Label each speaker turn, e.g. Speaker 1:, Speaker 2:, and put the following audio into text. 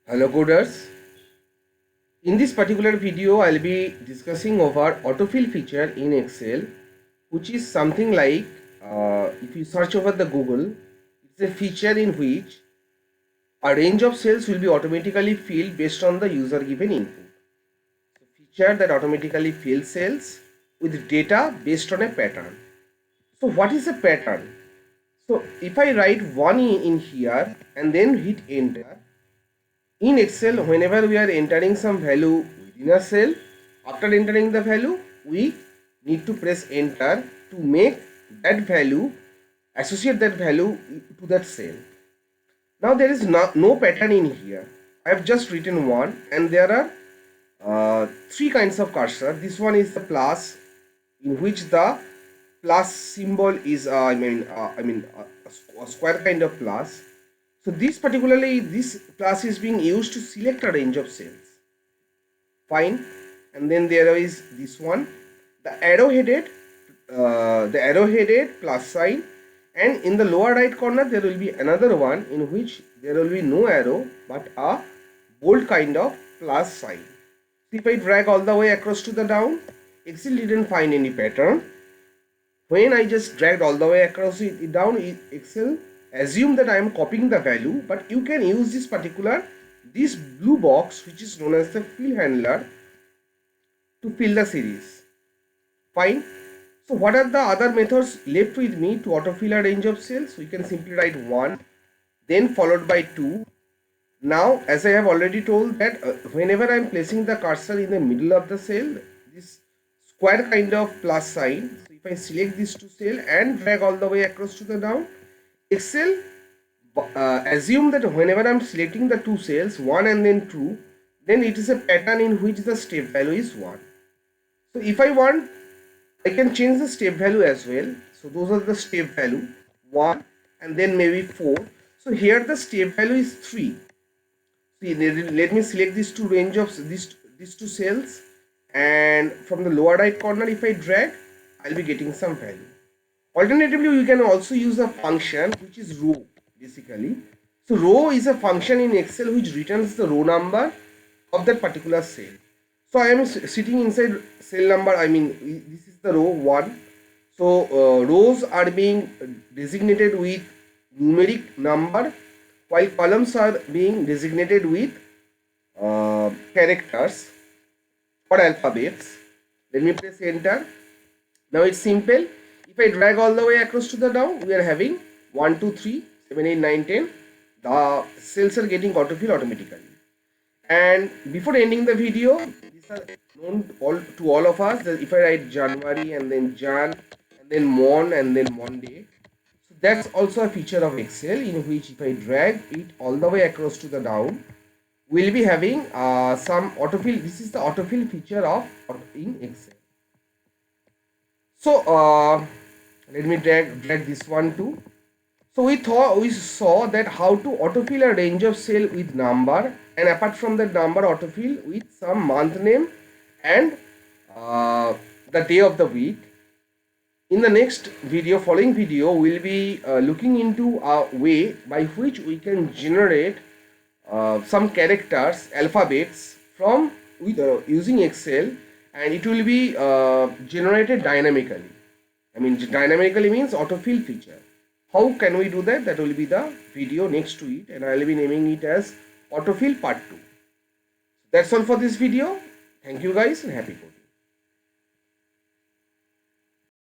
Speaker 1: Hello coders. In this particular video I'll be discussing over autofill feature in Excel, which is something like if you search over the Google, it's a feature in which a range of cells will be automatically filled based on the user given input. So feature that automatically fills cells with data based on a pattern. So what is a pattern? So if I write 1 in here and then hit enter, in Excel, whenever we are entering some value within a cell, after entering the value, we need to press enter to make that value, associate that value to that cell. Now there is no pattern in here. I have just written one, and there are three kinds of cursor. This one is the plus, in which the plus symbol is a square kind of plus. So this plus is being used to select a range of cells. Fine. And then there is this one, the arrow-headed plus sign, and in the lower right corner there will be another one in which there will be no arrow but a bold kind of plus sign. So if I drag all the way across to the down, Excel didn't find any pattern. When I just dragged all the way across it down, Excel assume that I am copying the value, but you can use this blue box, which is known as the fill handler, to fill the series. Fine. So what are the other methods left with me to autofill a range of cells? We can simply write 1, then followed by 2. Now, as I have already told that whenever I am placing the cursor in the middle of the cell, this square kind of plus sign, so if I select these two cells and drag all the way across to the down, Excel assume that whenever I am selecting the two cells, 1 and then 2, then it is a pattern in which the step value is 1. So if I want, I can change the step value as well. So those are the step value, 1 and then maybe 4. So here the step value is 3. See, let me select these two range of these two cells, and from the lower right corner if I drag, I'll be getting some value. Alternatively, you can also use a function which is row basically. So row is a function in Excel which returns the row number of that particular cell. So I am sitting inside cell number, this is the row 1. So rows are being designated with numeric number, while columns are being designated with characters or alphabets. Let me press enter. Now it's simple. If I drag all the way across to the down, we are having 1, 2, 3, 7, 8, 9, 10. The cells are getting autofill automatically. And before ending the video, these are known to all of us, that if I write January and then Jan and then Mon and then Monday, so that's also a feature of Excel in which if I drag it all the way across to the down, we'll be having some autofill. This is the autofill feature in Excel. So let me drag this one too. So we saw that how to autofill a range of cell with number, and apart from that number, autofill with some month name and the day of the week. In the next video, following video, we'll be looking into a way by which we can generate some characters, alphabets from using Excel, and it will be generated dynamically. Dynamically means autofill feature. How can we do that? That will be the video next to it, and I will be naming it as autofill part 2. That's all for this video. Thank you guys, and happy coding.